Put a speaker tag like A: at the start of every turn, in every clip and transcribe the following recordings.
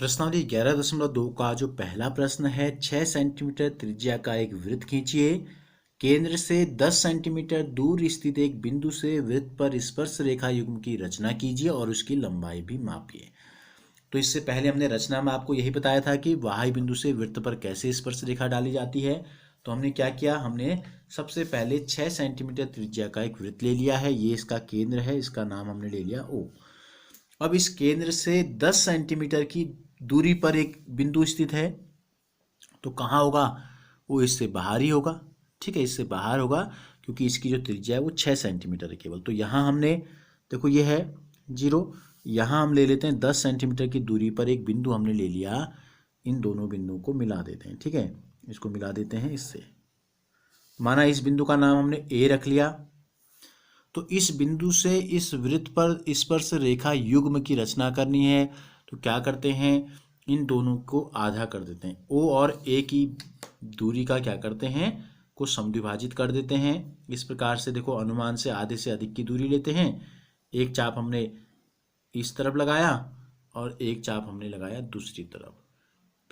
A: प्रश्नावली 11.2 का जो पहला प्रश्न है, 6 सेंटीमीटर त्रिज्या का एक वृत्त खींचिए। केंद्र से 10 सेंटीमीटर दूर स्थित एक बिंदु से वृत्त पर स्पर्श रेखा युग्म की रचना कीजिए और उसकी लंबाई भी मापिए। तो इससे पहले हमने रचना में आपको यही बताया था कि वाही बिंदु से वृत्त पर कैसे स्पर्श रेखा डाली जाती है। तो हमने क्या किया, हमने सबसे पहले 6 सेंटीमीटर त्रिज्या का एक वृत्त ले लिया है। ये इसका केंद्र है, इसका नाम हमने ले लिया O। अब इस केंद्र से 10 सेंटीमीटर की दूरी पर एक बिंदु स्थित है, तो कहाँ होगा, वो इससे बाहर ही होगा। ठीक है, इससे बाहर होगा क्योंकि इसकी जो त्रिज्या है वो 6 सेंटीमीटर है केवल। तो यहाँ हमने देखो ये है 0, यहाँ हम ले लेते हैं 10 सेंटीमीटर की दूरी पर एक बिंदु हमने ले लिया। इन दोनों बिंदुओं को मिला देते हैं। ठीक है, इसको मिला देते हैं इससे। माना इस बिंदु का नाम हमने ए रख लिया। तो इस बिंदु से इस वृत्त पर स्पर्श रेखा युग्म की रचना करनी है। तो क्या करते हैं, इन दोनों को आधा कर देते हैं। ओ और ए की दूरी का क्या करते हैं, को समद्विभाजित कर देते हैं। इस प्रकार से देखो, अनुमान से आधे से अधिक की दूरी लेते हैं। एक चाप हमने इस तरफ लगाया और एक चाप हमने लगाया दूसरी तरफ।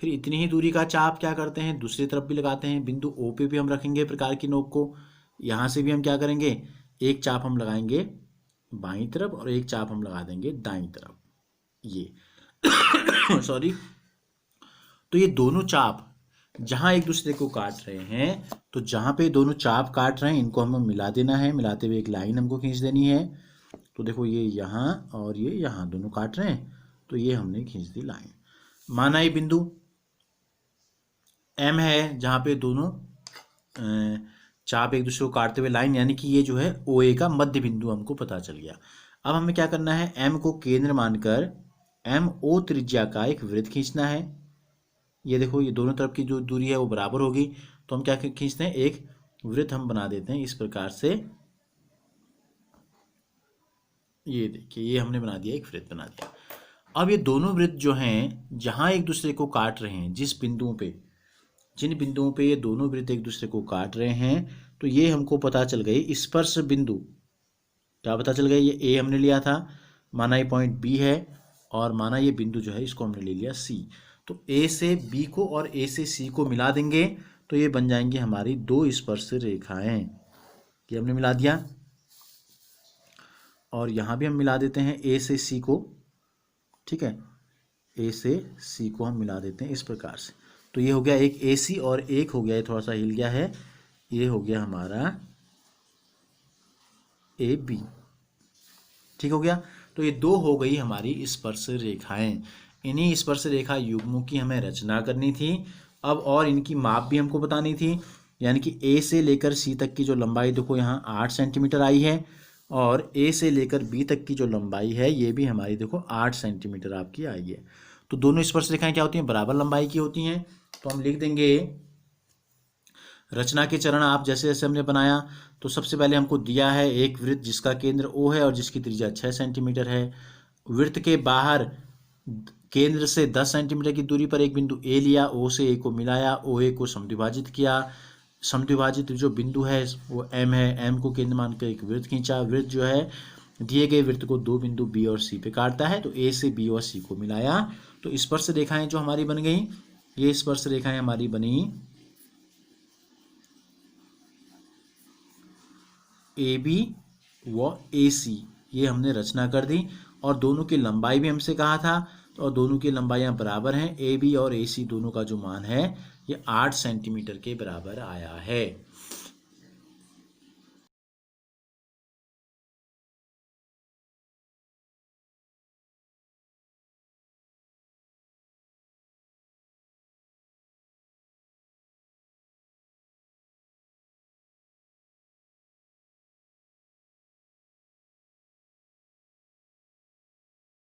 A: फिर इतनी ही दूरी का चाप क्या करते हैं, दूसरी तरफ भी लगाते हैं। बिंदु ओ पे भी हम रखेंगे प्रकार की नोक को। यहाँ से भी हम क्या करेंगे, एक चाप हम लगाएंगे बाईं तरफ और एक चाप हम लगा देंगे दाईं तरफ, ये सॉरी। तो ये दोनों चाप जहां एक दूसरे को काट रहे हैं, तो जहां पे दोनों चाप काट रहे हैं इनको हमें मिला देना है। मिलाते हुए एक लाइन हमको खींच देनी है। तो देखो ये यहाँ और ये यहाँ दोनों काट रहे हैं, तो ये हमने खींच दी लाइन। माना ये बिंदु M है जहाँ पे दोनों चाप एक दूसरे को काटते हुए लाइन, यानी कि ये जो है OA का मध्य बिंदु हमको पता चल गया। अब हमें क्या करना है, M को केंद्र मानकर MO त्रिज्या का एक वृत्त खींचना है। ये देखो, ये दोनों तरफ की जो दूरी है वो बराबर होगी। तो हम क्या खींचते हैं, एक वृत्त हम बना देते हैं इस प्रकार से। ये देखिए, ये हमने बना दिया, एक वृत्त बना दिया। अब ये दोनों वृत्त जो हैं, जहां एक दूसरे को काट रहे हैं, जिस बिंदुओं पे, जिन बिंदुओं पे ये दोनों वृत्त एक दूसरे को काट रहे हैं, तो ये हमको पता चल गई स्पर्श बिंदु। क्या पता चल गया, ये ए हमने लिया था, माना ये पॉइंट बी है, और माना ये बिंदु जो है इसको हमने ले लिया सी। तो ए से बी को और ए से सी को मिला देंगे, तो ये बन जाएंगी हमारी दो स्पर्श रेखाएं। ये हमने मिला दिया, और यहाँ भी हम मिला देते हैं ए से सी को। ठीक है, ए से सी को हम मिला देते हैं इस प्रकार से। तो ये हो गया एक ए सी, और एक हो गया, ये थोड़ा सा हिल गया है, ये हो गया हमारा ए बी। ठीक हो गया। तो ये दो हो गई हमारी स्पर्श रेखाएं। इन्हीं स्पर्श रेखा युग्मों की हमें रचना करनी थी। अब और इनकी माप भी हमको बतानी थी, यानी कि ए से लेकर सी तक की जो लंबाई देखो यहाँ 8 सेंटीमीटर आई है, और ए से लेकर बी तक की जो लंबाई है ये भी हमारी देखो 8 सेंटीमीटर आपकी आई है। तो दोनों स्पर्श रेखाएं क्या होती हैं, बराबर लंबाई की होती हैं। तो हम लिख देंगे रचना के चरण आप जैसे जैसे हमने बनाया। तो सबसे पहले हमको दिया है एक वृत्त जिसका केंद्र O है और जिसकी त्रिज्या 6 सेंटीमीटर है। वृत्त के बाहर केंद्र से 10 सेंटीमीटर की दूरी पर एक बिंदु A लिया, O से A को मिलाया, OA को समद्विभाजित किया। समद्विभाजित जो बिंदु है वो M है, M को केंद्र मानकर एक वृत्त खींचा। वृत्त जो है दिए गए वृत्त को दो बिंदु B और C पे काटता है, तो A से B और C को मिलाया। तो स्पर्श रेखाएं जो हमारी बन गई, ये स्पर्श रेखाएं हमारी बनी AB व AC। ये हमने रचना कर दी, और दोनों की लंबाई भी हमसे कहा था, और दोनों की लंबाइयाँ बराबर हैं। AB और AC दोनों का जो मान है ये 8 सेंटीमीटर के बराबर आया है।